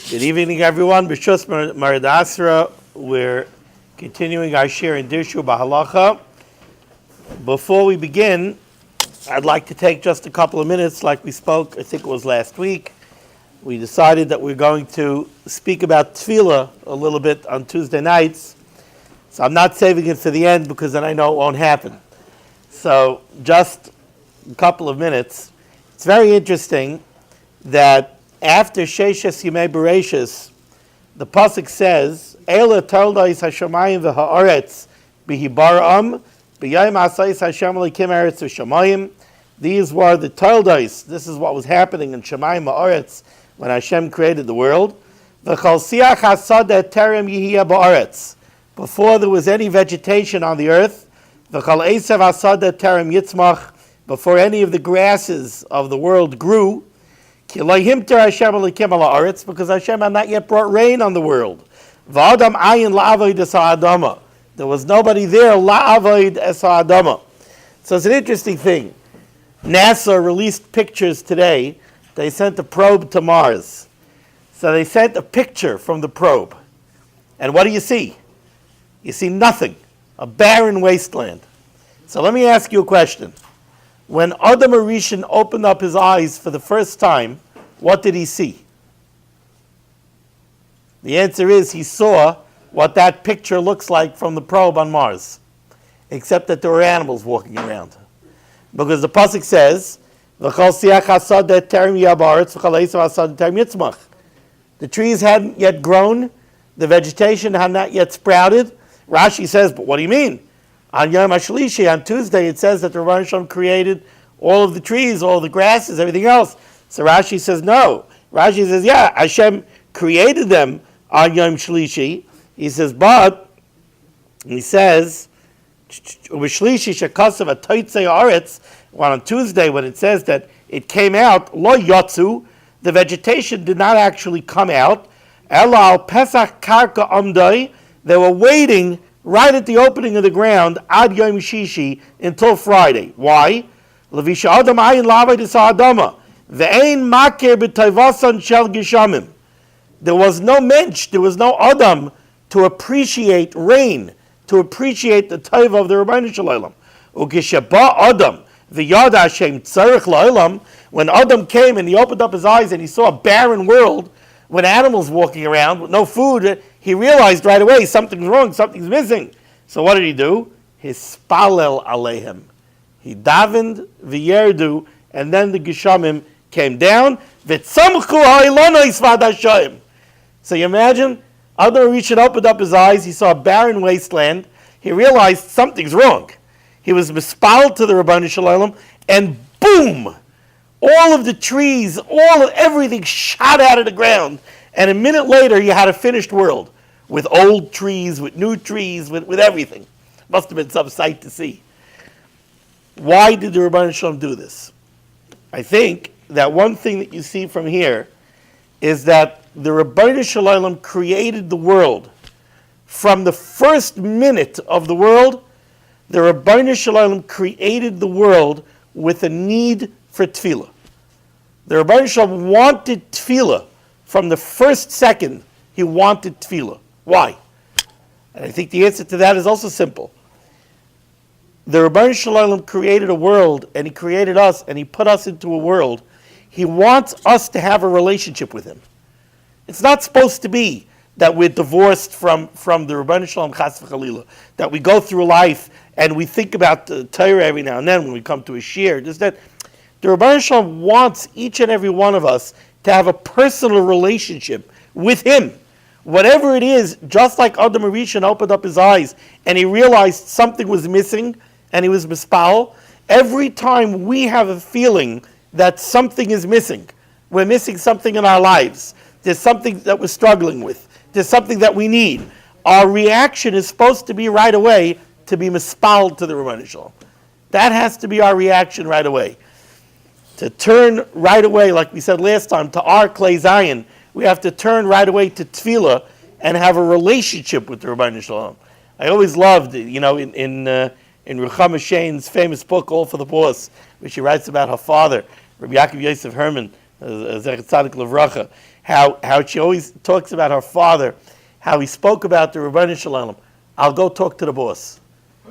Good evening, everyone. B'shus Maradasra, we're continuing our share in Dirshu Bahalacha. Before we begin, I'd like to take just a couple of minutes, like we spoke, I think it was last week. We decided that we're going to speak about tefillah a little bit on Tuesday nights. So I'm not saving it for the end because then I know it won't happen. So just a couple of minutes. It's very interesting that after Sheishes Yimei Bereshis, the pasuk says, "Eila toldos hashamayim v'haaretz b'hibara'am b'yayim asayis Hashem Elokim eretz v'shamayim." These were the toldos. This is what was happening in Shamayim haaretz when Hashem created the world. V'chol siach hasadeh terem yihiyah ba'aretz. Before there was any vegetation on the earth, v'chol esav hasadeh terem yitzmach. Before any of the grasses of the world grew. Because Hashem had not yet brought rain on the world. There was nobody there. So it's an interesting thing. NASA released pictures today. They sent a probe to Mars. So they sent a picture from the probe. And what do you see? You see nothing. A barren wasteland. So let me ask you a question. When Adam HaRishon opened up his eyes for the first time, what did he see? The answer is he saw what that picture looks like from the probe on Mars, except that there were animals walking around. Because the pasuk says, the trees hadn't yet grown, the vegetation had not yet sprouted. Rashi says, but what do you mean? On Yom HaShlishi, on Tuesday, it says that the Rebbeinu Shalom created all of the trees, all the grasses, everything else. So Rashi says no. Rashi says, yeah, Hashem created them on Yom Shlishi. He says, but, he says, when on Tuesday, when it says that it came out, lo yotzu, the vegetation did not actually come out. Ela Pesach karka amdai, they were waiting right at the opening of the ground, ad Yom Shishi, until Friday. Why? Levisha Adam ayin lavai desa Adama. Ve'ein makir b'tayvasan shel gishamim. There was no mensch, there was no Adam to appreciate rain, to appreciate the tayva of the Rebbeinu Shalom. Ukishaba Adam v'yad Hashem tzarich la'olam. When Adam came and he opened up his eyes and he saw a barren world with animals walking around with no food, he realized right away something's wrong, something's missing. So what did he do? Hispalel aleihem. He davened v'yerdu, and then the Geshamim came down. So you imagine, Adam HaRishon opened up his eyes, he saw a barren wasteland, he realized something's wrong. He was mispaled to the Rebbeinu Shalom, and boom! All of the trees, everything shot out of the ground. And a minute later, you had a finished world with old trees, with new trees, with everything. Must have been some sight to see. Why did the Rebbeinu Shalom do this? I think that one thing that you see from here is that the Rebbeinu Shalom created the world. From the first minute of the world, the Rebbeinu Shalom created the world with a need for tefillah. The Rebbeinu Shalom wanted tefillah from the first second. He wanted tefillah. Why? And I think the answer to that is also simple. The Rebbeinu Shalom created a world, and he created us, and he put us into a world. He wants us to have a relationship with him. It's not supposed to be that we're divorced from the Rebbeinu Shalom chas v'chalila, that we go through life and we think about the Torah every now and then when we come to a shiur. Just that the Rebbeinu Shalom wants each and every one of us to have a personal relationship with him. Whatever it is, just like Adam HaRishon opened up his eyes and he realized something was missing and he was mispal, every time we have a feeling that something is missing, we're missing something in our lives, there's something that we're struggling with, there's something that we need, our reaction is supposed to be right away to be mispal to the Rebbeinu Shalom. That has to be our reaction right away. To turn right away, like we said last time, to our Klei Zion, we have to turn right away to tefillah and have a relationship with the Rebbeinu Shalom. I always loved, in Ruchama Shane's famous book, All for the Boss, where she writes about her father, Rabbi Yaakov Yosef Herman, Zechat Tzadik Levracha, how she always talks about her father, how he spoke about the Rebbeinu Shalom. I'll go talk to the boss.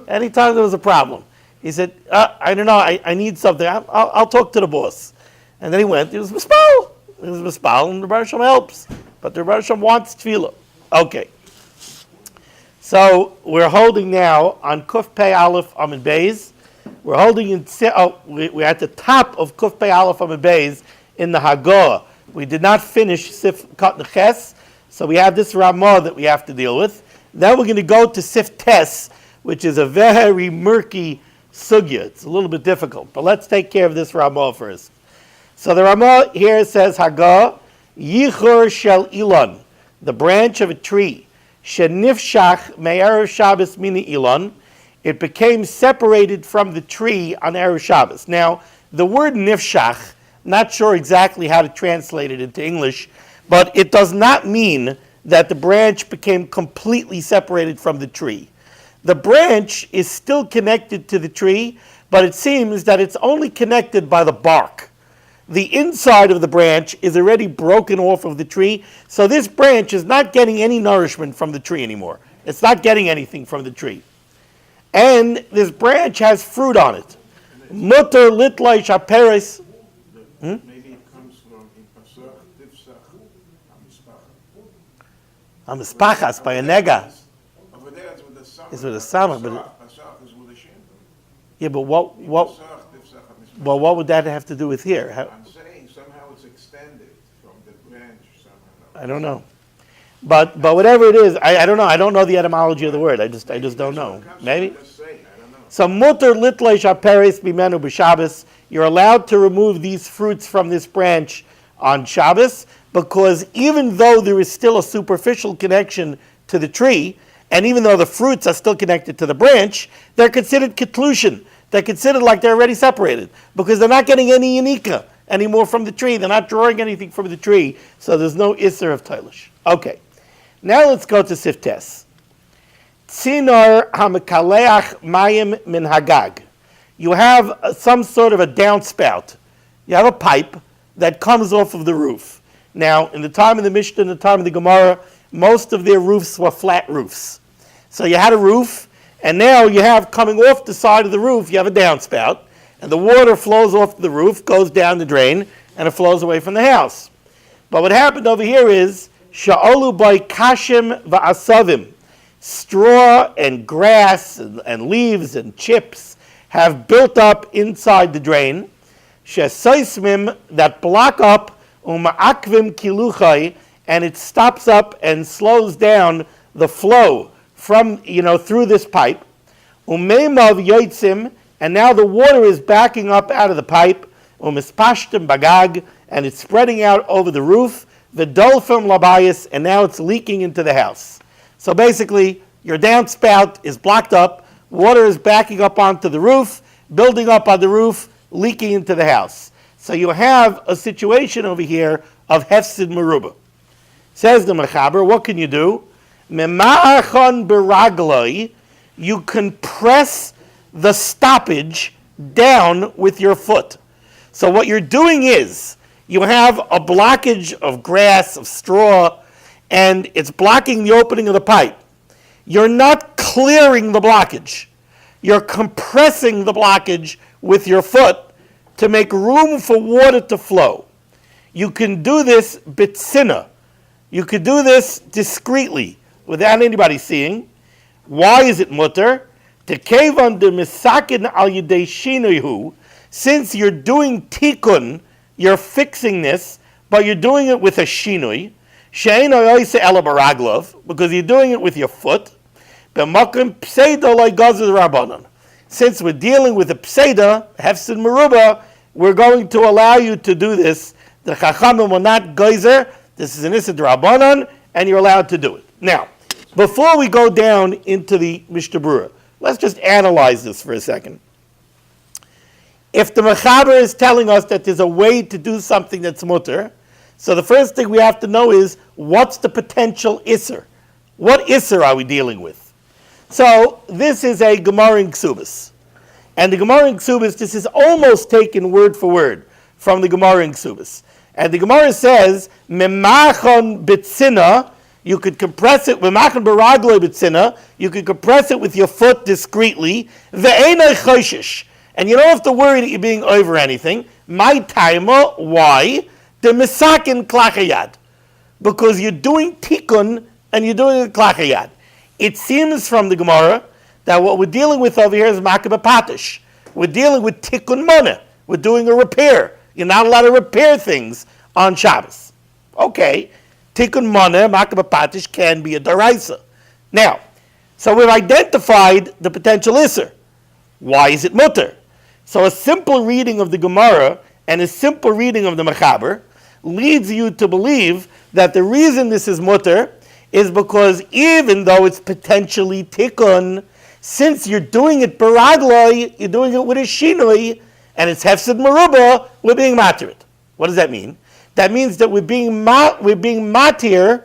Anytime there was a problem, he said, I don't know, I need something. I'll talk to the boss. And then he went. He was mispal. He was mispal, and the Rebbeinu Shalom helps. But the Rebbeinu Shalom wants tefillah. Okay. So we're holding now on Kuf Pei Aleph Amud Beis. We're holding in. We're at the top of Kuf Pei Aleph Amud Beis in the Haggadah. We did not finish Sif Kat Neches, so we have this Ramah that we have to deal with. Then we're going to go to Sif Tes, which is a very murky sugya. It's a little bit difficult, but let's take care of this Ramah first. So the Ramah here says Haggadah Yichur Shel Ilon, the branch of a tree. Shenifshach me'erev Shabbos mini Ilon. It became separated from the tree on Erev Shabbos. Now, the word nifshach, not sure exactly how to translate it into English, but it does not mean that the branch became completely separated from the tree. The branch is still connected to the tree, but it seems that it's only connected by the bark. The inside of the branch is already broken off of the tree, so this branch is not getting any nourishment from the tree anymore. It's not getting anything from the tree. And this branch has fruit on it. Mutter litlai shaperes. Maybe it comes from in Pasach, Tifsach, Amispach. Amispachas, by a nega. Over there it's with the summer. It's with the summer, but Pasach is with the shin. yeah, but what what would that have to do with here? I'm saying somehow it's extended from the branch somehow. I don't know. But whatever it is, I don't know. I don't know the etymology of the word. I just don't know. Maybe. So mutter litlei shaperes bimenu b'Shabbos. You're allowed to remove these fruits from this branch on Shabbos, because even though there is still a superficial connection to the tree, and even though the fruits are still connected to the branch, they're considered ketlushin. They're considered like they're already separated, because they're not getting any yanika anymore from the tree. They're not drawing anything from the tree, so there's no isser of tailish. Okay, now let's go to Siftes. Tzinor hamekaleach mayim min hagag. You have some sort of a downspout. You have a pipe that comes off of the roof. Now, in the time of the Mishnah, in the time of the Gemara, most of their roofs were flat roofs. So you had a roof, and now you have coming off the side of the roof, you have a downspout, and the water flows off the roof, goes down the drain, and it flows away from the house. But what happened over here is, sha'olu by kashim va'asavim, straw and grass and leaves and chips have built up inside the drain, shesaismim, that block up, uma'akvim kiluchai, and it stops up and slows down the flow from, through this pipe. Umeimav yoitzim, and now the water is backing up out of the pipe, umispashtim bagag, and it's spreading out over the roof, the dolfim labayas, and now it's leaking into the house. So basically, your downspout is blocked up, water is backing up onto the roof, building up on the roof, leaking into the house. So you have a situation over here of hefsid meruba. Says the Mechaber, what can you do? Mema'achon beragloi, you can press the stoppage down with your foot. So what you're doing is, you have a blockage of grass, of straw, and it's blocking the opening of the pipe. You're not clearing the blockage. You're compressing the blockage with your foot to make room for water to flow. You can do this bitsina. You could do this discreetly, without anybody seeing. Why is it mutter? Tekevan de misakin al yedei shinuhu. Since you're doing tikkun, you're fixing this, but you're doing it with a shinui. She'eino yoise ela baraglov, because you're doing it with your foot. B'makim pseida like gazer rabbanon. Since we're dealing with a pseida, hefsid meruba, we're going to allow you to do this. The chachamim will not geyser. This is an issa d'rabbanan, and you're allowed to do it. Now, before we go down into the Mishnah Berurah, let's just analyze this for a second. If the Mechaber is telling us that there's a way to do something that's mutter, so the first thing we have to know is, what's the potential isser? What isser are we dealing with? So this is a Gemara in Ksubas. And the Gemara in Ksubas, this is almost taken word for word from the Gemara in Ksubas. And the Gemara says, memachon bitzina, you could compress it, memachon beragloi bitzina, you could compress it with your foot discreetly, ve'enai choshish. And you don't have to worry that you're being over anything. My timer, why? The misakin klachayad. Because you're doing tikkun and you're doing a klachayad. It seems from the Gemara that what we're dealing with over here is makabah patish. We're dealing with tikkun moneh. We're doing a repair. You're not allowed to repair things on Shabbos. Okay, tikkun moneh, makabah patish can be a daraisa. Now, so we've identified the potential isser. Why is it mutter? So a simple reading of the Gemara and a simple reading of the Mechaber leads you to believe that the reason this is mutter is because even though it's potentially tikkun, since you're doing it baragloi, you're doing it with a shinoi, and it's hefsid merubah, we're being matir. What does that mean? That means that we're being matir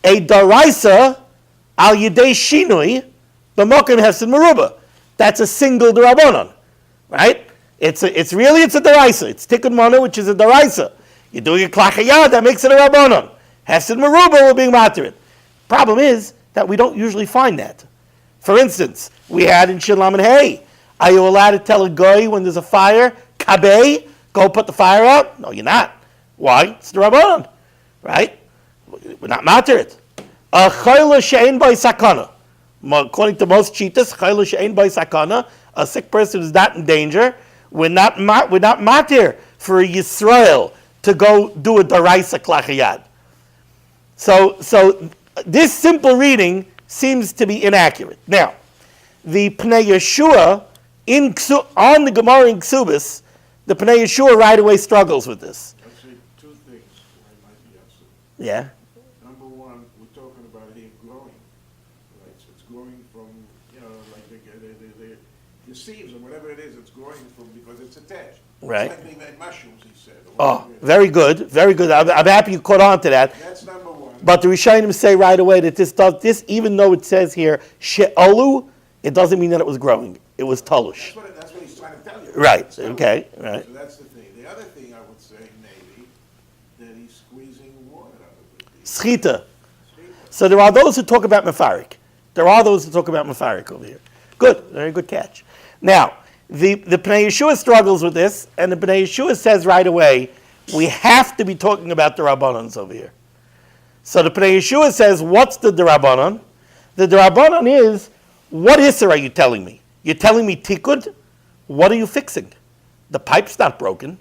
a daraisa al yidei shinoi b'mokim hefsid merubah. That's a single derabanan, right? It's a daraisa. It's tikkun moneh, which is a daraisa. You're doing a klachayad, that makes it a rabbanon. Hefsid merubah, we're being matir. Problem is that we don't usually find that. For instance, we had in Shalom and Hey, are you allowed to tell a goy when there's a fire, kabeh, go put the fire out? No, you're not. Why? It's the rabbanon, right? We're not matir it. A chayla she'ein by sakana. According to most cheetahs, chayla she'ein by sakana, a sick person who's not in danger, we're not matir for a Yisrael to go do a daraisa klachayad. So this simple reading seems to be inaccurate. Now, the Pnei Yeshua on the Gemara in Ksubis, the Pnei Yeshua right away struggles with this. Actually, two things I might be upset. Yeah. Number one, we're talking about here growing, right? So it's growing from, like the seeds or whatever it is, it's growing from because it's attached. Right. It's like they made mushrooms, he said. Oh, very good, very good. I'm happy you caught on to that. That's number one. But the Rishonim say right away that this, even though it says here she'olu, it doesn't mean that it was growing. It was talush. That's what he's trying to tell you. Right. Okay. Right. So that's the thing. The other thing I would say, maybe, that he's squeezing water out of it. Schita. So there are those who talk about mefarik. There are those who talk about mefarik over here. Good. Very good catch. Now, the Pnei Yeshua struggles with this, and the Pnei Yeshua says right away, we have to be talking about the Rabbanans over here. So the Pnei Yeshua says, what's the Derabanan? The Derabanan is, what isser are you telling me? You're telling me tikud? What are you fixing? The pipe's not broken.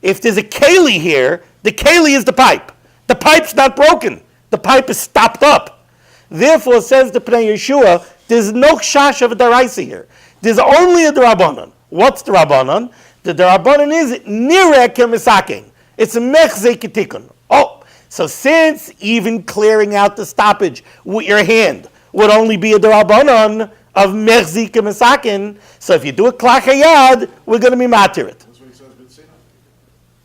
If there's a keli here, the keli is the pipe. The pipe's not broken. The pipe is stopped up. Therefore, says the Pnei Yeshua, there's no kshash of a daraisa here. There's only a Derabanan. What's the Rabbanan? The Derabanan is nireh kemisaking. It's a mechzei ketikun. Oh, so since even clearing out the stoppage with your hand would only be a Derabanan of mechzei kemisaking, so if you do a klachayad, we're going to be matir it. That's what he says with Siman.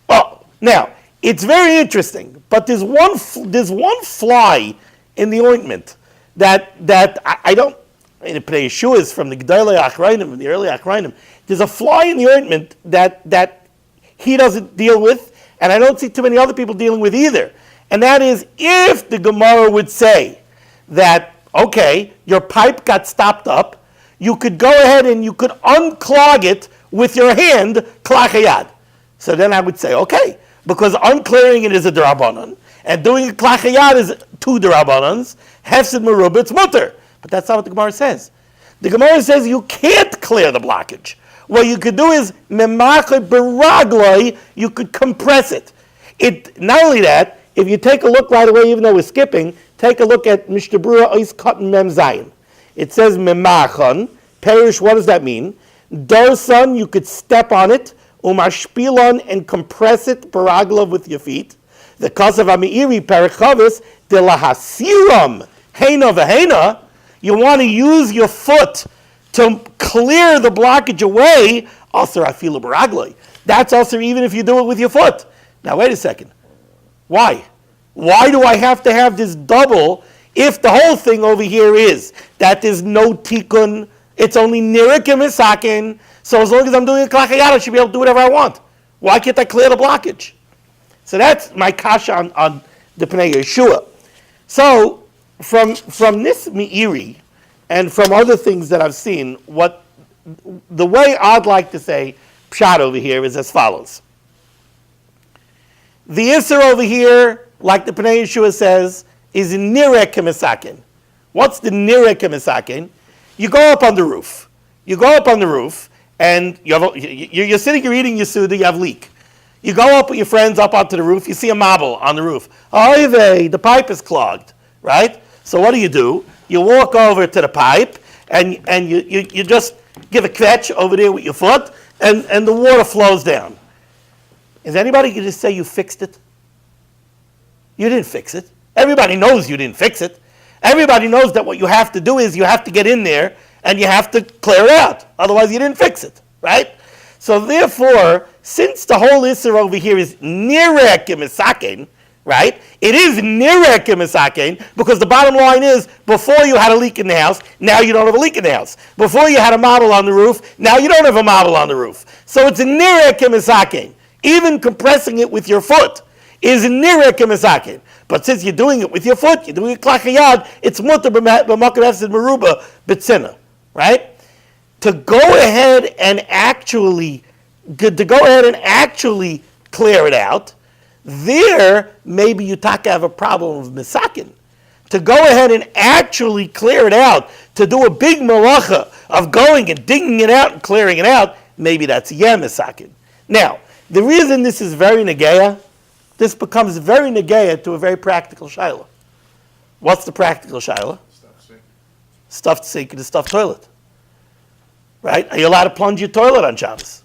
Oh, now, it's very interesting, but there's one fly in the ointment that I don't. I mean, Pnei Yeshua is from the Gedolei Achrayim, from the early Achrayim. There's a fly in the ointment that he doesn't deal with, and I don't see too many other people dealing with either. And that is, if the Gemara would say that, okay, your pipe got stopped up, you could go ahead and you could unclog it with your hand, klachayad. So then I would say, okay, because unclearing it is a derabanan, and doing a klachayad is two derabanans, hefsid merubah, it's mutter. But that's not what the Gemara says. The Gemara says you can't clear the blockage. What you could do is, memachah beragloi, you could compress it. Not only that, if you take a look right away, even though we're skipping, take a look at Mishnah Berurah Ois Katan Mem Zayin. It says memachon, perish, what does that mean? Dorsan, you could step on it, umashpilon, and compress it, beraglov, with your feet. The kasav amiiri perichavis, de lahasiram, heina v'heina, you want to use your foot to clear the blockage away, also afilu beragloi. That's also even if you do it with your foot. Now wait a second. Why? Why do I have to have this double if the whole thing over here is that there's no tikkun, it's only nirikim misakin, so as long as I'm doing a klachayat, I should be able to do whatever I want. Why can't I clear the blockage? So that's my kasha on the Pnei Yeshua. So from this Meiri and from other things that I've seen, what the way I'd like to say pshat over here is as follows. The Isser over here, like the Pnei Yeshua says, is nireh k'mesaken. What's the nireh k'mesaken? You go up on the roof. You go up on the roof, and you're sitting, you're eating your Suda, you have leak. You go up with your friends up onto the roof, you see a marble on the roof. Oy vey, the pipe is clogged, right? So what do? You walk over to the pipe, and you just give a catch over there with your foot, and the water flows down. Is anybody going to say you fixed it? You didn't fix it. Everybody knows you didn't fix it. Everybody knows that what you have to do is you have to get in there and you have to clear it out. Otherwise you didn't fix it, right? So therefore, since the whole Isser over here is nireh k'mesaken, right? It is nireh k'mesaken because the bottom line is before you had a leak in the house, now you don't have a leak in the house. Before you had a marble on the roof, now you don't have a marble on the roof. So it's nireh k'mesaken. Even compressing it with your foot is nireh k'mesaken. But since you're doing it with your foot, you're doing it klachayad, it's mutter b'makom hefsed meruba b'tzina, right? To go ahead and actually clear it out, there maybe you have a problem of misakin. To go ahead and actually clear it out, to do a big malacha of going and digging it out and clearing it out, maybe that's misakin. Now, the reason this is very negeya, this becomes very negeya to a very practical shaila. What's the practical shaila? Stuffed sink in a stuffed toilet. Right? Are you allowed to plunge your toilet on Shabbos?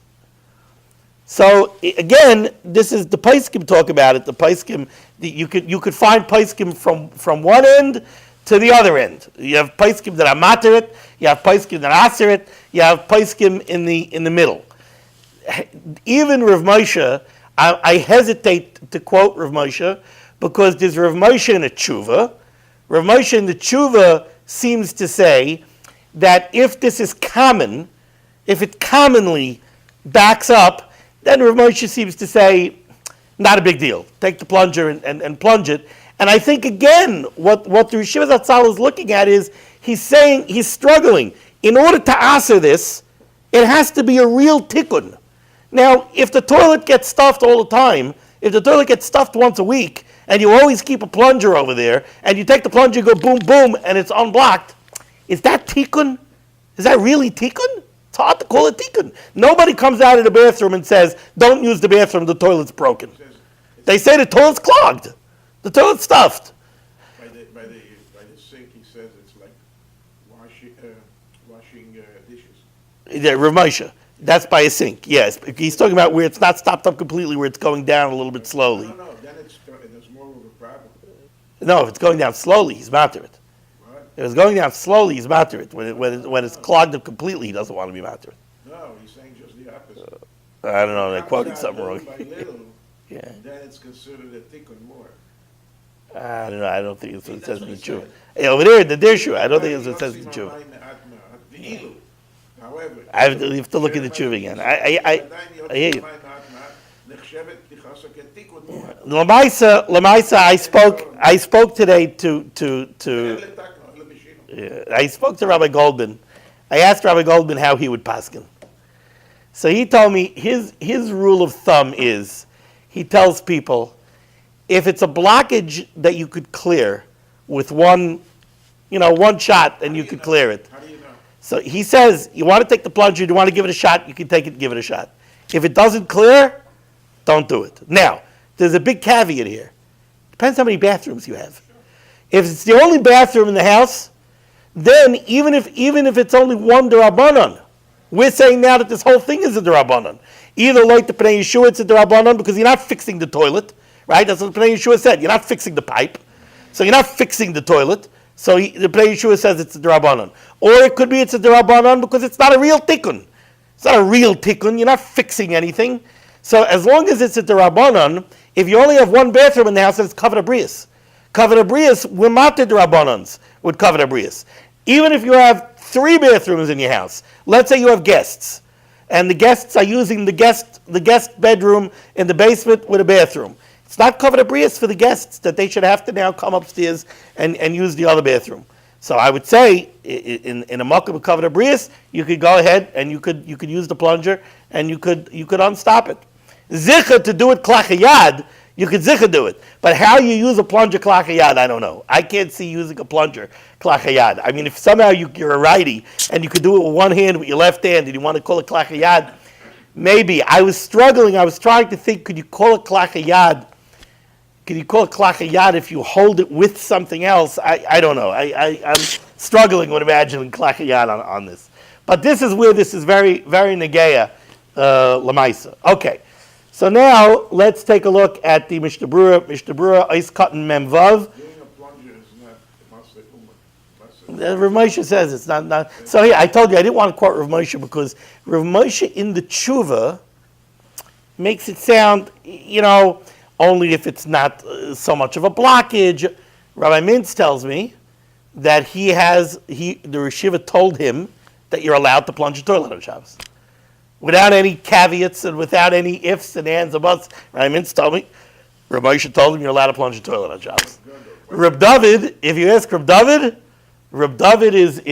So again, this is the Paiskim talk about it. The Paiskim, you could find Paiskim from one end to the other end. You have Paiskim that are mater it, you have Paiskim that are aser it, you have Paiskim in the middle. Even Rav Moshe, I hesitate to quote Rav Moshe because there's Rav Moshe in a tshuva. Rav Moshe in the tshuva seems to say that if this is common, if it commonly backs up, then Rav Moshe seems to say, not a big deal. Take the plunger and plunge it. And I think, again, what the Rishiva Zatzal is looking at is, he's saying, he's struggling. In order to answer this, it has to be a real tikkun. Now, if the toilet gets stuffed all the time, if the toilet gets stuffed once a week, and you always keep a plunger over there, and you take the plunger, go boom, boom, and it's unblocked, is that tikkun? Is that really tikkun? It's hard to call it tikkun. Nobody comes out of the bathroom and says, don't use the bathroom, the toilet's broken. They say the toilet's clogged. The toilet's stuffed. By the sink, he says it's like washing dishes. Yeah, Rav Moshe. That's by a sink, yes. He's talking about where it's not stopped up completely, where it's going down a little bit slowly. No, then there's more of a problem. No, if it's going down slowly, he's matter it. What? If it's going down slowly, he's matter it. When it's clogged up completely, he doesn't want to be matter it. No, he's saying just the opposite. I don't know, they quoted something wrong. By little, Yeah. then it's considered a tikkun more. I don't know, I don't think it's what it says in the Tshuva. Hey, over there in the Dirshu, I don't think it's what it says in the Tshuva. However, I have to look at the Tshuva again. I hear you. Lamaisa, I spoke today I spoke to Rabbi Goldman. I asked Rabbi Goldman how he would paskin. So he told me his rule of thumb is, he tells people, if it's a blockage that you could clear with one shot, and you could clear it. how do you know? So he says, you want to take the plunger, you want to give it a shot, you can take it and give it a shot. If it doesn't clear, don't do it. Now, there's a big caveat here. Depends how many bathrooms you have. If it's the only bathroom in the house, then even if it's only one d'Rabbanan, we're saying now that this whole thing is a d'Rabbanan. Either like the Pnei Yeshua, it's a d'Rabbanan because you're not fixing the toilet, right? That's what the Pnei Yeshua said. You're not fixing the pipe. So you're not fixing the toilet. So the Pnei Yeshua says it's a d'Rabbanan. Or it could be it's a d'Rabbanan because it's not a real tikkun. It's not a real tikkun. You're not fixing anything. So as long as it's a d'Rabbanan, if you only have one bathroom in the house, then it's covered abrius. Covered abrius, we're matir d'Rabbanans with covered abrius. Even if you have 3 bathrooms in your house, let's say you have guests, and the guests are using the guest bedroom in the basement with a bathroom. It's not covered abrius for the guests that they should have to now come upstairs and use the other bathroom. So I would say in a makom covered abrius, you could go ahead and you could use the plunger and you could unstop it. Zicha to do it klachayad, you could zicha do it. But how you use a plunger klachayad, I don't know. I can't see using a plunger klachayad. I mean, if somehow you're a righty and you could do it with one hand with your left hand and you want to call it klachayad, maybe. I was struggling. I was trying to think, could you call it klachayad? Could you call it klachayad if you hold it with something else? I don't know. I'm struggling with imagining klachayad on this. But this is where this is very, very negeya lamaisa. Okay. So now let's take a look at the Mishnah Berurah. Mishnah Berurah, Eis Katan Mem Vav. Doing a plunger is not maseh umah. Rav Moshe says it's not. So here, I told you I didn't want to quote Rav Moshe because Rav Moshe in the tshuva makes it sound, only if it's not so much of a blockage. Rabbi Mintz tells me that the Rishiva told him that you're allowed to plunge a toilet on Shabbos. Without any caveats and without any ifs and ands and buts. Rabbi Mintz told me, Rabbi Moshe told him you're allowed to plunge a toilet on Shabbos. Reb David, if you ask Reb David is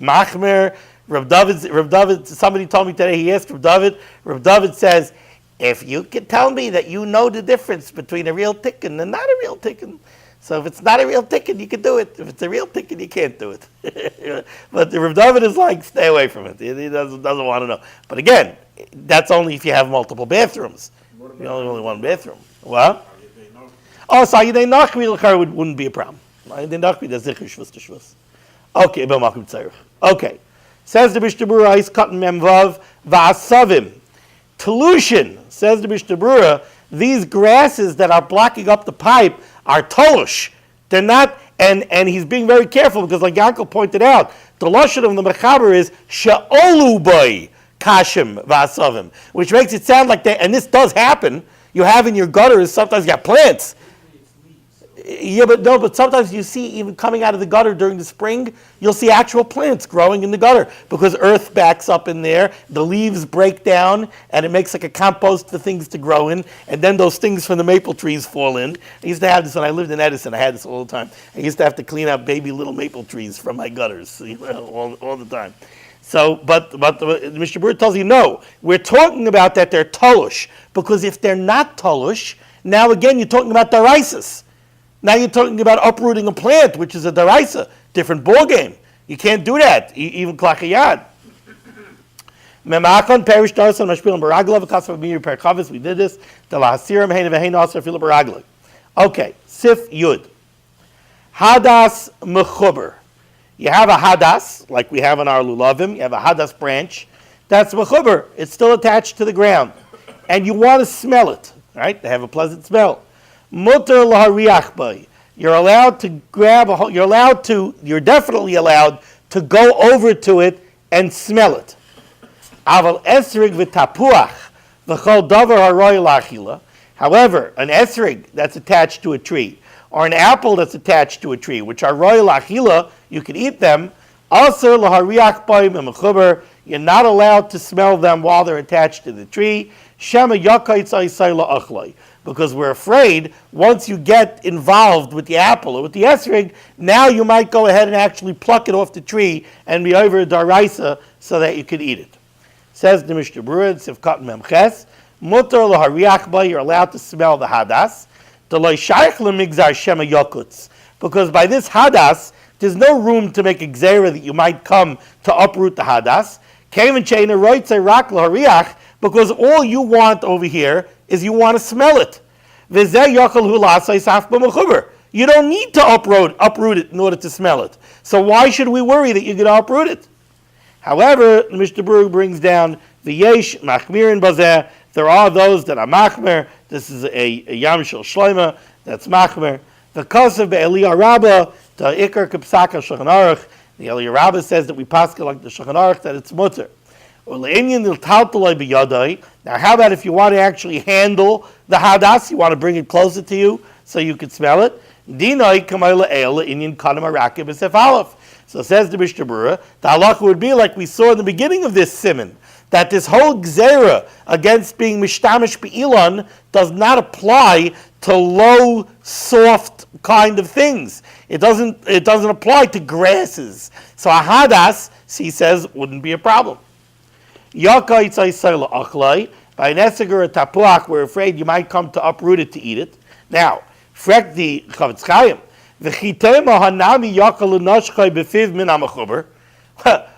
machmer. Reb David, somebody told me today, he asked Reb David says, if you can tell me that you know the difference between a real tikkun and not a real tikkun, so if it's not a real tikkun, you can do it. If it's a real tikkun, you can't do it. But Reb David is like, stay away from it. He doesn't want to know. But again, that's only if you have multiple bathrooms. You only one bathroom. What? Oh, so Yidei Nachmi wouldn't be a problem. Yidei Nachmi, that's Zichur Shvus to Shvus. Okay, B'makom Tzarech. Okay. Says the Mishnah Berurah, Eis Katan Mem Vav, V'asavim. Telushin, says the Mishnah Berurah, these grasses that are blocking up the pipe are tolush. They're not, and he's being very careful because like Yankel pointed out, the lashon of the Mechaber is she'olu boi kashim v'asavim, which makes it sound like and this does happen, you have in your gutters, sometimes you got plants. Yeah, but sometimes you see even coming out of the gutter during the spring, you'll see actual plants growing in the gutter because earth backs up in there, the leaves break down, and it makes like a compost for things to grow in, and then those things from the maple trees fall in. I used to have this when I lived in Edison. I had this all the time. I used to have to clean out baby little maple trees from my gutters all the time. So, but the Mishnah Berurah tells you, no, we're talking about that they're tolush, because if they're not tolush, now again you're talking about darisis. Now you're talking about uprooting a plant, which is a daraisa, different ball game. You can't do that, even klachayad. Memakon perish darsan mashpilim baragla v'kasva b'mir perchavis. We did this. The lahasirim heina v'heina aser fila baragla. Okay, sif yud. Hadas mechuber. You have a hadas, like we have in our lulavim. You have a hadas branch. That's mechuber. It's still attached to the ground, and you want to smell it. Right? They have a pleasant smell. Mutter lahariach bay. You're allowed to you're definitely allowed to go over to it and smell it. Aval esrig v'tapuach v'chol davar haroy lachila. However, an esrig that's attached to a tree, or an apple that's attached to a tree, which are roy lachila, you can eat them. Aser lahariach bay mechuber. You're not allowed to smell them while they're attached to the tree. Shema yakaytz aisay la'achlay. Because we're afraid once you get involved with the apple or with the esrig, now you might go ahead and actually pluck it off the tree and be over a daraisa so that you could eat it. Says the Mishnah Berurah, Sivkat Memches, Mutter lahariach ba, you're allowed to smell the hadas. D'lo shaykh lemigzar shema yakutz. Because by this hadas, there's no room to make a gzera that you might come to uproot the hadas. Kevin sheina roitze rak lahariach, because all you want over here is you want to smell it. You don't need to uproot it in order to smell it. So why should we worry that you're going to uproot it? However, the Mishnah Berurah brings down the yesh machmirin bazeh. There are those that are machmer. This is a yam shel shloima that's machmer. The kasav be'eliyah rabbah the ikar k'psaka shulchan aruch. The Eliyah rabbah says that we paskel like the shulchan aruch that it's mutter. Now, how about if you want to actually handle the hadas, you want to bring it closer to you so you can smell it? So says the Mishnah Berurah, the halacha would be like we saw in the beginning of this Siman, that this whole gzera against being mishtamish be'ilan does not apply to low, soft kind of things. It doesn't apply to grasses. So a hadas, he says, wouldn't be a problem. Yaka itzai sayla achlai. By an eseger or tapuach, we're afraid you might come to uproot it to eat it. Now, frek the Chavetz Chaim. V'chitema hanami yaka l'noshchai b'fiv min ha'mechuber.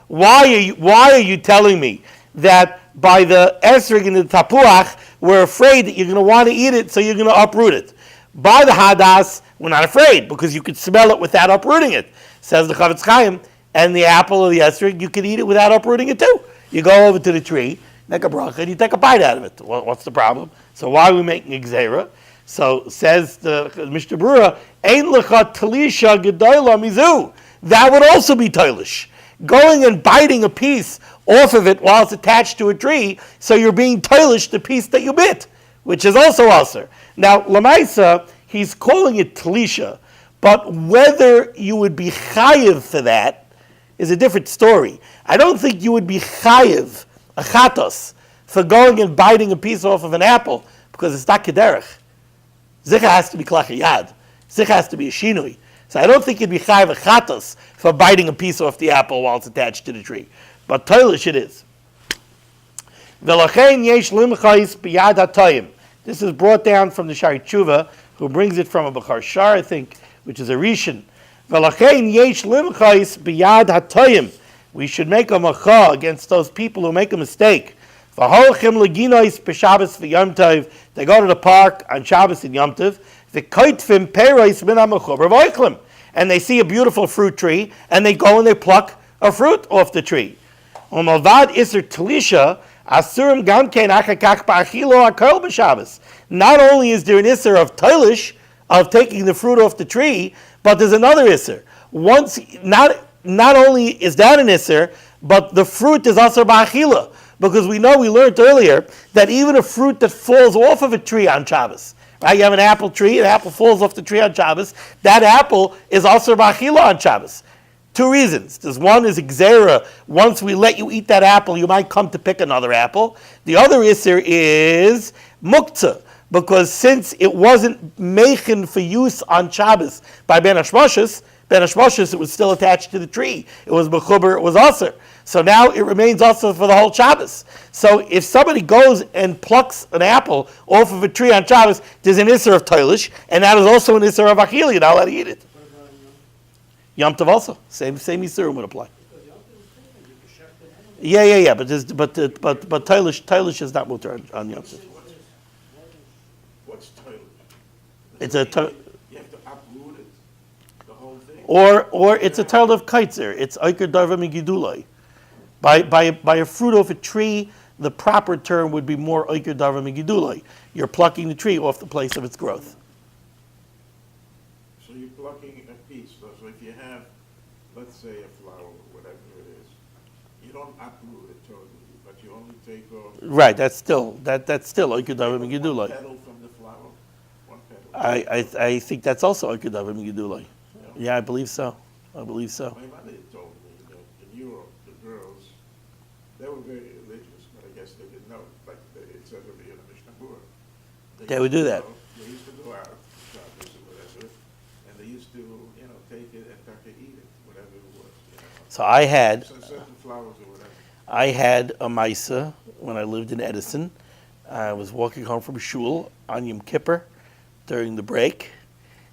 Why are you telling me that by the esrig and the tapuach, we're afraid that you're going to want to eat it, so you're going to uproot it? By the hadas, we're not afraid, because you could smell it without uprooting it. Says the Chavetz Chaim, and the apple or the esrig, you can eat it without uprooting it too. You go over to the tree, make a bracha, and you take a bite out of it. What's the problem? So why are we making a gzeira? So says the Mishnah Berurah, Ein lecha talisha gedola mizu. That would also be toilish. Going and biting a piece off of it while it's attached to a tree, so you're being toilish the piece that you bit, which is also aser. Now, Lamaisa, he's calling it talisha, but whether you would be chayiv for that is a different story. I don't think you would be chayiv, a chatos, for going and biting a piece off of an apple, because it's not kederech. Zicha has to be klachiyad. Zicha has to be a shinui. So I don't think you'd be chayiv a chatos for biting a piece off the apple while it's attached to the tree. But toilish it is. V'lachein yesh limchais b'yad ha'toyim. This is brought down from the Shari Tshuva, who brings it from a Bechar Shar, I think, which is a Rishon. V'lachein yesh limchais b'yad ha'toyim. We should make a macha against those people who make a mistake. V'holchim leginois b'Shabbos v'Yom Tov. They go to the park on Shabbos and Yom Tov. V'koitfim peiros min ha'mechuber v'oichlim. And they see a beautiful fruit tree, and they go and they pluck a fruit off the tree. U'malvad iser talisha asurim gamkein achakach ba'achilo hakol b'Shabbos. Not only is there an iser of tilish, of taking the fruit off the tree, but there's another iser. Not only is that an iser, but the fruit is also ba'achila. Because we learned earlier that even a fruit that falls off of a tree on Shabbos, right? You have an apple tree, an apple falls off the tree on Shabbos, that apple is also ba'achila on Shabbos. Two reasons. There's one is gzera. Once we let you eat that apple, you might come to pick another apple. The other iser is muktzah, because since it wasn't mechin for use on Shabbos by Ben Hashmoshes, it was still attached to the tree. It was mechuber, it was aser. So now it remains also for the whole Shabbos. So if somebody goes and plucks an apple off of a tree on Shabbos, there's an isser of toilish, and that is also an isser of achil. You're not allowed to eat it. Yom Tov also, same isurim would apply. Yeah. But toilish is not mutar on Yom Tov. What's toilish? It's you have to uproot it, the whole thing. Or it's a toil of kaitzer. It's oiker darva migidulai. By a fruit off a tree, the proper term would be more oiker darva migidulai. You're plucking the tree off the place of its growth. So you're plucking a piece. So if you have, let's say, a flower or whatever it is, you don't uproot it totally, but you only take off. Right. That's still oiker darva migidulai. One petal from the flower. One petal. I think that's also oiker darva migidulai. Yeah, I believe so. My mother told me that in Europe, the girls, they were very religious, but I guess they didn't know. Like it says over here in the Mishnah Berurah. They would do that. They used to go out to Shabbos or whatever, and they used to, take it and tuck it, eat it, whatever it was. So I had Certain flowers or whatever. I had a maisa when I lived in Edison. I was walking home from shul on Yom Kippur during the break,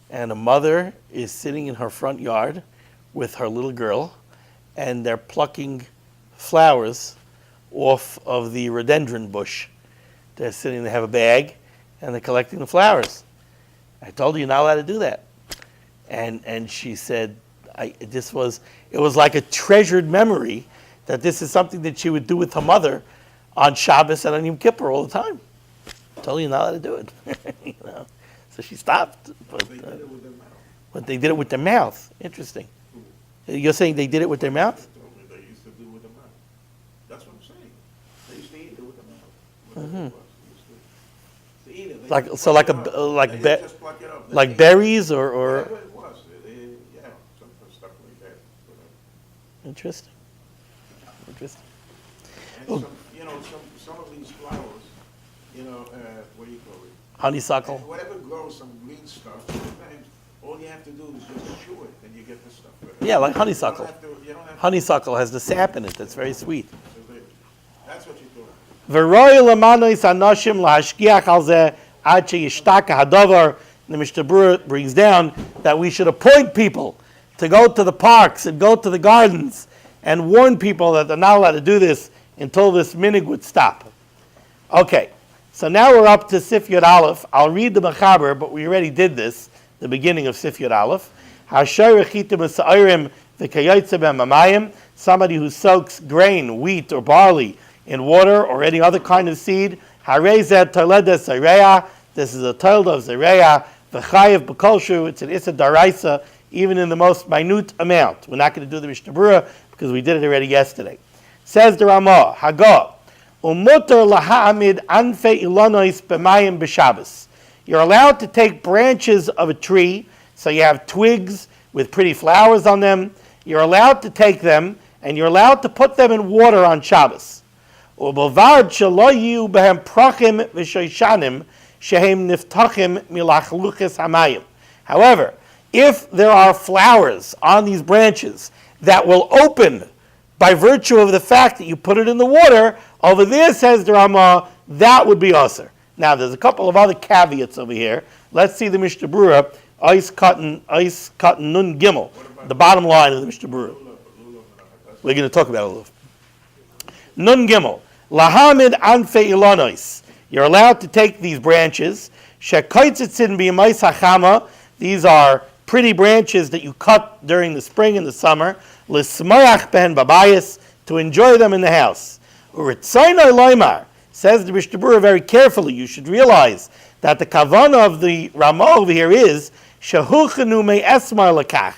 and a mother is sitting in her front yard with her little girl, and they're plucking flowers off of the rhododendron bush. They're sitting, they have a bag, and they're collecting the flowers. I told her, you're not allowed to do that. And she said, it was like a treasured memory that this is something that she would do with her mother on Shabbos and on Yom Kippur all the time. I told her, you're not allowed to do it. So she stopped. But They did it with their mouth. But they did it with their mouth. Interesting. You're saying they did it with their mouth? They told me they used to do it with their mouth. That's what I'm saying. They used to eat it with their mouth. Whatever it was. They used to eat it. They Like just so, pluck like it a up. like They be, didn't just pluck it up. They like ate it. berries or Whatever it was. Some stuff like that. Whatever. interesting. Interesting. And Oh. some, some of these flowers, what do you call it? Honeysuckle. Whatever grows, some green stuff, sometimes all you have to do is just chew it and you get the stuff. Yeah, like honeysuckle. You don't have to, Honeysuckle has the sap in it. That's very sweet. that's what you're doing. V'roi l'manois anoshim lahashgiach al zeh ad sheyishtaka hadavar. The Mishnah Berurah brings down that we should appoint people to go to the parks and go to the gardens and warn people that they're not allowed to do this until this minig would stop. Okay, so now we're up to Sif Yud Aleph. I'll read the Mechaber, but we already did this, the beginning of Sif Yud Aleph. Somebody who soaks grain, wheat, or barley in water or any other kind of seed. This is a toiled of zereya. V'chayev b'kolshu. It's an issa daraisa, even in the most minute amount. We're not going to do the Mishnah Berurah because we did it already yesterday. Says the Ramah, Hagah, umutar laha'amid anfe ilonois b'mayim b'Shabbos. You're allowed to take branches of a tree, so you have twigs with pretty flowers on them. You're allowed to take them, and you're allowed to put them in water on Shabbos. U'b'vad shelo yiyu b'hem prachim v'shoishanim shehem niftachim milachluches hamayim. However, if there are flowers on these branches that will open by virtue of the fact that you put it in the water, over there, says the Ramah, that would be usher. Now, there's a couple of other caveats over here. Let's see the Mishnah Berurah, Ice Cotton Nun Gimel, the bottom line of the Mishnah Berurah. We're going to talk about it a little. Nun Gimel, Lahamid Anfe Ilonois. You're allowed to take these branches. Shekoitzitzin b'yamais hachama. These are pretty branches that you cut during the spring and the summer. L'smayach ben babayis, to enjoy them in the house. Uritzaynoi loymar, says the Mishnah Berurah very carefully. You should realize that the kavanah of the Ramah over here is shehuchenu me'esmar lakach.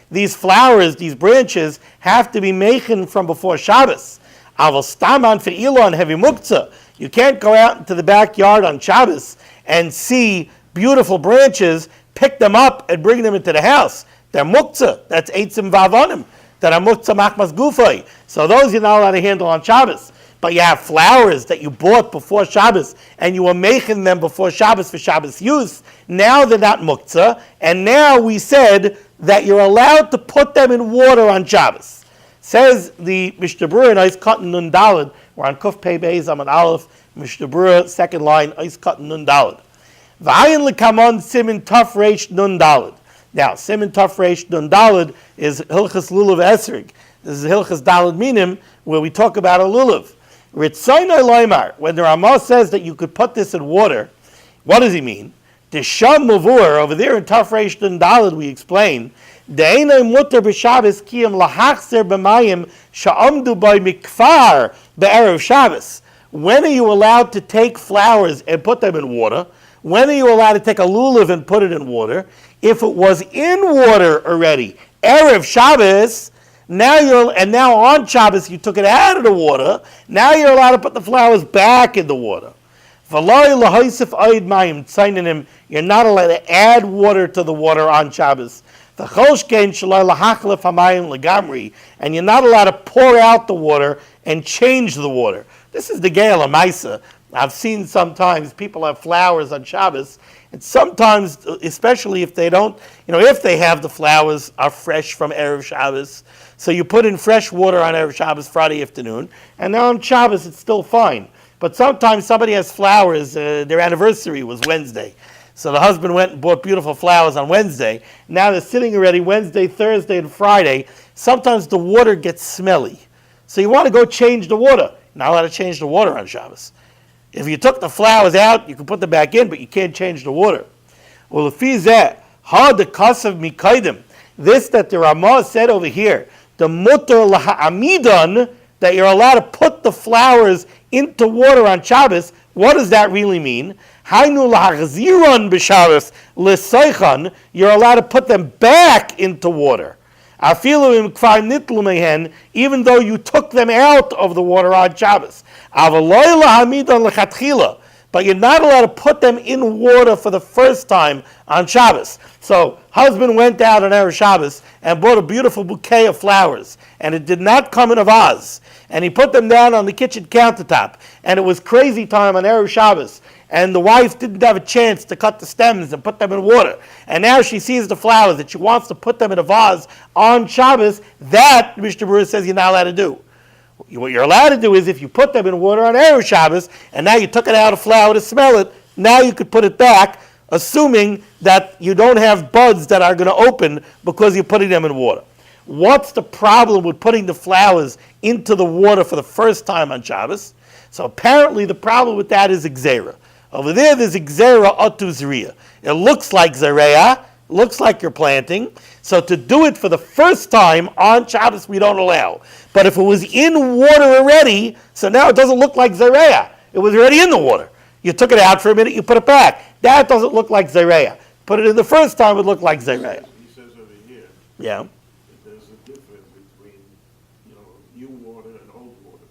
These flowers, these branches, have to be meichin from before Shabbos. Aval staman fe'ilon heavy muktzah. You can't go out into the backyard on Shabbos and see beautiful branches, pick them up and bring them into the house. They're muktzah. That's eitzim vavonim. That are muktzah machmas gufay. So those you're not allowed to handle on Shabbos. But you have flowers that you bought before Shabbos and you were making them before Shabbos for Shabbos use. Now they're not muktzah. And now we said that you're allowed to put them in water on Shabbos. Says the Mishnah Berurah in Ice Cotton Nun Daled. We're on Kuf Pei Beis Amud Aleph. Mishnah Berurah, second line, Ice Cotton Nun Daled. V'ayin l'kamon simin taf reish nun daled. Now, simin taf reish nun daled is Hilchas Lulav Esrig. This is Hilchas Daled Minim, where we talk about a lulav. Ritzaynoi loymar, when the Ramah says that you could put this in water, what does he mean? The sham mavur, over there in taf reish nun daled, we explain, de'enoi mutter b'Shabbos kiyam lahachzer b'mayim sha'amdu by mikfar be'erev Shabbos. When are you allowed to take flowers and put them in water? When are you allowed to take a lulav and put it in water? If it was in water already, Erev Shabbos, now on Shabbos you took it out of the water, now you're allowed to put the flowers back in the water. You're not allowed to add water to the water on Shabbos. And you're not allowed to pour out the water and change the water. This is the Ge'el HaMaisa. I've seen sometimes people have flowers on Shabbos, and sometimes, especially if they don't, if they have the flowers are fresh from Erev Shabbos, so you put in fresh water on Erev Shabbos Friday afternoon, and now on Shabbos it's still fine. But sometimes somebody has flowers, their anniversary was Wednesday, so the husband went and bought beautiful flowers on Wednesday. Now they're sitting already Wednesday, Thursday, and Friday. Sometimes the water gets smelly, so you want to go change the water. Not allowed to change the water on Shabbos. If you took the flowers out, you can put them back in, but you can't change the water. Well, if he's that, how the kasav mikaidim, this that the Ramah said over here, the mutter laha'amidon, that you're allowed to put the flowers into water on Shabbos, what does that really mean? Hainu lahachziron b'Shabbos l'soichan, you're allowed to put them back into water. Even though you took them out of the water on Shabbos. But but you're not allowed to put them in water for the first time on Shabbos. So husband went out on Erev Shabbos and bought a beautiful bouquet of flowers, and it did not come in a vase. And he put them down on the kitchen countertop, and it was crazy time on Erev Shabbos, and the wife didn't have a chance to cut the stems and put them in water. And now she sees the flowers and she wants to put them in a vase on Shabbos. That, Mishnah Berurah says, you're not allowed to do. What you're allowed to do is if you put them in water on Erev Shabbos, and now you took it out of flour to smell it, now you could put it back, assuming that you don't have buds that are going to open because you're putting them in water. What's the problem with putting the flowers into the water for the first time on Shabbos? So apparently the problem with that is Xera. Over there's Xera Otu Zriya. It looks like Zereah, looks like you're planting. So to do it for the first time on Shabbos, we don't allow. But if it was in water already, so now it doesn't look like Zereah. It was already in the water. You took it out for a minute, you put it back. That doesn't look like Zereah. Put it in the first time, it looked like Zereah. He says over here, Yeah. that there's a difference between, new water and old water.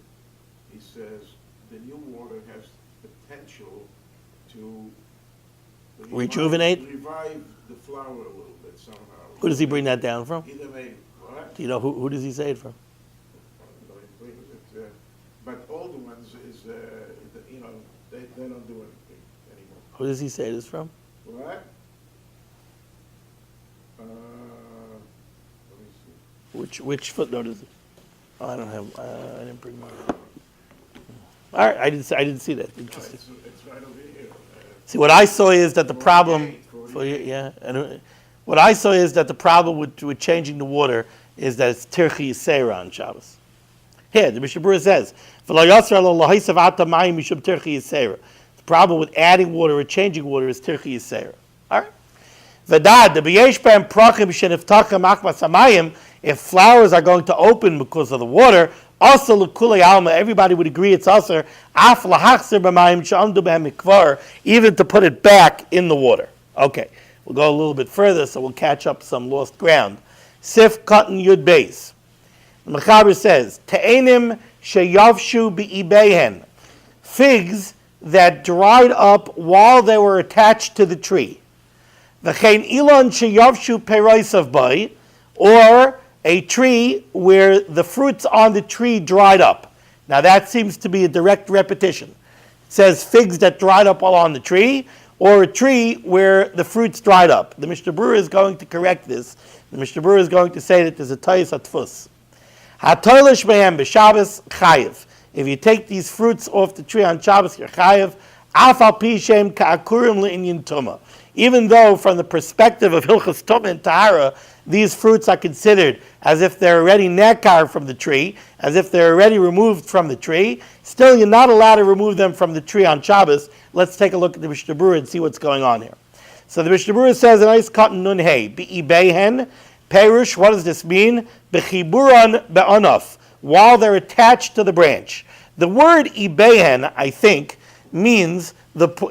He says the new water has potential to Rejuvenate? revive the flower a little bit somehow. Who does he bring that down from? Either may, what? Do you know who does he say it from? But older ones is, they don't do anything anymore. Who does he say this from? What? Let me see. Which footnote is it? Oh, I don't have. I didn't bring mine. All right, I didn't see that. Interesting. It's right over here. See, what I saw is that the problem. What I saw is that the problem with changing the water is that it's tirchi yisera on Shabbos. Here, the Mishnah Berurah says, the problem with adding water or changing water is tirchi yisera. All right. If flowers are going to open because of the water, also everybody would agree it's also even to put it back in the water. Okay, we'll go a little bit further, so we'll catch up some lost ground. Sif Cotton Yud Beis. The Mechaber says, Te'enim sheyavshu bi'ibehen, figs that dried up while they were attached to the tree. V'chein ilon sheyavshu peroisav bai, or a tree where the fruits on the tree dried up. Now that seems to be a direct repetition. It says figs that dried up while on the tree, or a tree where the fruits dried up. The Mishnah Berurah is going to correct this. The Mishnah Berurah is going to say that there's a tayis atfus. Hatoilish mehem b'Shabbos chayiv. If you take these fruits off the tree on Shabbos, you're chayiv. Afal pi shem ka'akurim le'inyin tuma. Even though, from the perspective of Hilchas Tumah and Tahara, these fruits are considered as if they're already nekar from the tree, as if they're already removed from the tree, still you're not allowed to remove them from the tree on Shabbos. Let's take a look at the Mishnah Berurah and see what's going on here. So the Mishnah Berurah says, a nice cotton nun hey, bi'ibehen, perush, what does this mean? Bechiburan be'anaf, while they're attached to the branch. The word ibehen, I think, means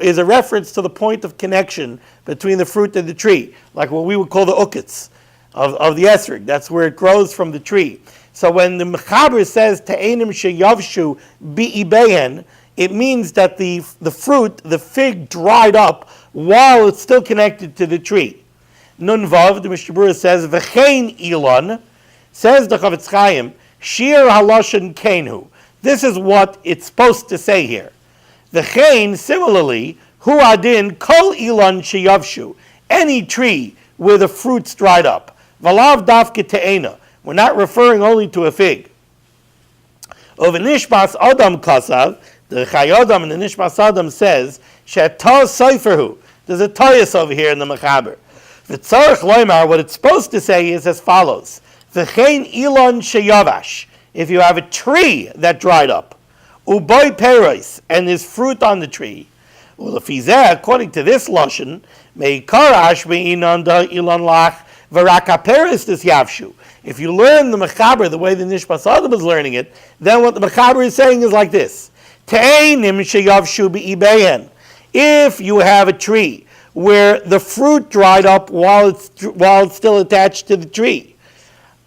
is a reference to the point of connection between the fruit and the tree, like what we would call the ukitz of the esrog. That's where it grows from the tree. So when the Mechaber says te'enim sheyavshu bi'ibehen, it means that the fruit, the fig, dried up while it's still connected to the tree. Nun vav, the Mishnah Berurah says v'chein ilon, says the Chavetz Chaim, shir haloshen kenhu. This is what it's supposed to say here. V'chein, similarly, hu adin kol ilon sheyavshu, any tree where the fruits dried up. Valav dafke te'ena. We're not referring only to a fig. Of nishmas adam kasav, the Chayodam and the Nishmas Adam says, Shetah Seiferhu. There's a tayas over here in the Mechaber. V'tzarech loymar, what it's supposed to say is as follows. V'chein ilon sheyavash. If you have a tree that dried up, uboy peros, and there's fruit on the tree, ulefizeh, according to this lashon, meikarash me'inan da ilon lach v'raka peros des yavshu. If you learn the Mechaber the way the Nishmas Adam is learning it, then what the Mechaber is saying is like this. If you have a tree where the fruit dried up while it's still attached to the tree,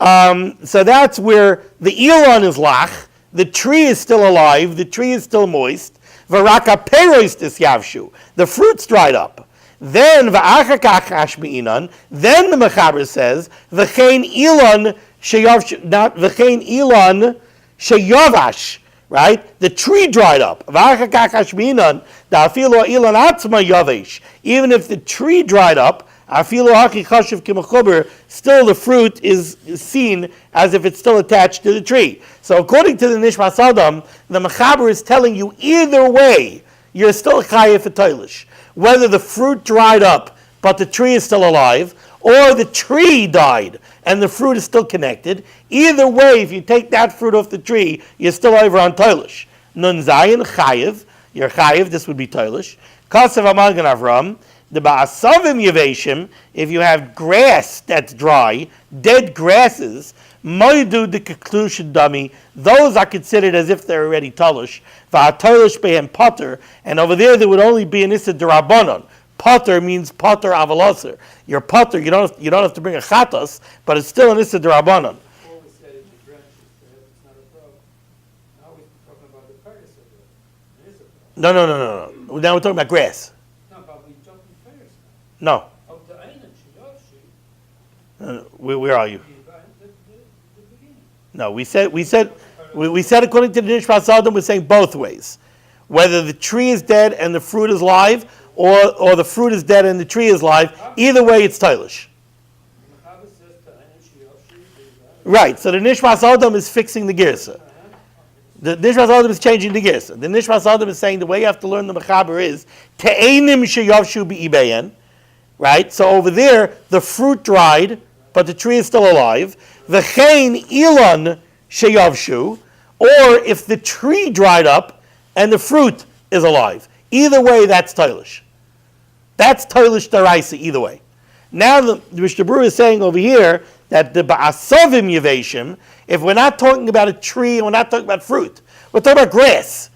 so that's where the elon is lach, the tree is still alive, the tree is still moist, V'raka peros tisyavshu. The fruits dried up. Then v'achakach hashmi'inan. Then the Mechaber says v'chein ilan sheyavshu. Not v'chein ilan sheyavash. Right? The tree dried up. Even if the tree dried up, still the fruit is seen as if it's still attached to the tree. So according to the Nishmas Adam, the Mechaber is telling you either way, you're still chayav for toilish. Whether the fruit dried up, but the tree is still alive, or the tree died and the fruit is still connected. Either way, if you take that fruit off the tree, you're still over on toilish. Nun zayin chayiv, you're chayiv, this would be toilish. Kasav amagan avram, the ba'asavim yeveshim, if you have grass that's dry, dead grasses, moidu the conclusion dummy, those are considered as if they're already toilish. Va'atoilish behem potter, and over there would only be an issa derabanan. Potter means potter avaloser. Your potter, you don't have to bring a chatas, but it's still an issa derabanan. Before we said it's a branch, it's not a problem. Now we're talking about the paris of it. It is a problem. No. Now we're talking about grass. No, but we jumped in paris No. now. Of the einen sheyavshi, Where are you? the beginning. No, we said according to the Nishmas Adam, we're saying both ways. Whether the tree is dead and the fruit is live, or the fruit is dead and the tree is live, either way it's toilish. The Mechaber says the einen sheyavshi, Right, so the Nishmas Adam is fixing the girsa. The Nishmas Adam is changing the girsa. The Nishmas Adam is saying the way you have to learn the Mechaber is te'enim sheyavshu be'ibeyen. Right, so over there the fruit dried, but the tree is still alive. V'chein ilan sheyavshu, or if the tree dried up and the fruit is alive. Either way, that's toilish. That's toilish daraisa, either way. Now the Mishnah Berurah is saying over here that the ba'asavim yeveshim, if we're not talking about a tree and we're not talking about fruit, we're talking about grass.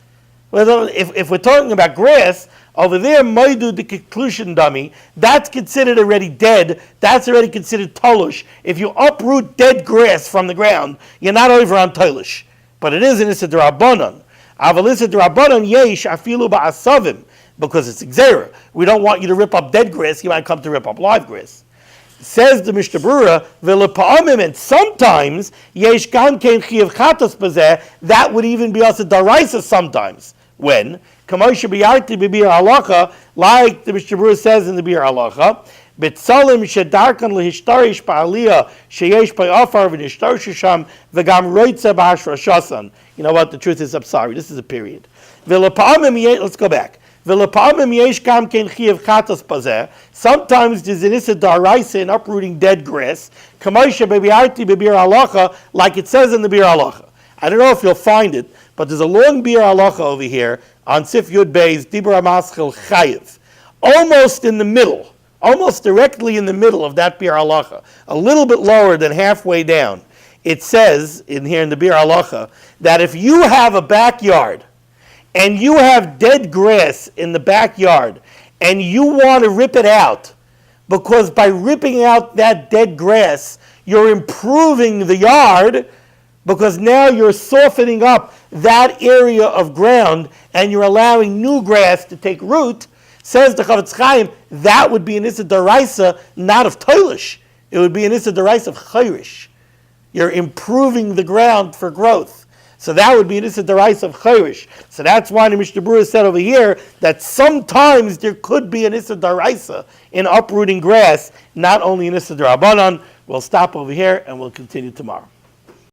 If we're talking about grass, over there, moidu the conclusion dummy, that's considered already dead. That's already considered toilish. If you uproot dead grass from the ground, you're not over on toilish. But it is an issa d'Rabbanan. Aval issa d'Rabbanan yesh afilu ba'asavim, because it's gzera. We don't want you to rip up dead grass. You might come to rip up live grass. Says the Mishnah Berurah, v'lepa'amim, and sometimes yesh gam kein chiyav chatos bazeh, that would even be also daraisa sometimes. When? Kamosha b'yarti b'bir halacha, like the Mishnah Berurah says in the bir halacha, B'tzalim shedarkan lehishtarish ba'aliyah sheyesh b'afar v'nishtarish sham v'gam roitza b'hashrashasan. You know what? The truth is, I'm sorry. This is a period. Let's go back. Sometimes there's an issa daraisa in uprooting dead grass, like it says in the bir halacha. I don't know if you'll find it, but there's a long bir halacha over here on Sif Yud Beis Dibra Maschel Chayiv, almost in the middle, almost directly in the middle of that bir halacha, a little bit lower than halfway down. It says in here in the bir halacha that if you have a backyard and you have dead grass in the backyard and you want to rip it out, because by ripping out that dead grass, you're improving the yard, because now you're softening up that area of ground and you're allowing new grass to take root, says the Chavetz Chaim, that would be an issa daraisa, not of toilish. It would be an issa daraisa of chayrish. You're improving the ground for growth. So that would be an issa daraisa of chayrish. So that's why the Mishnah Berurah said over here that sometimes there could be an issa daraisa in uprooting grass, not only an issa d'Rabbanan. We'll stop over here and we'll continue tomorrow.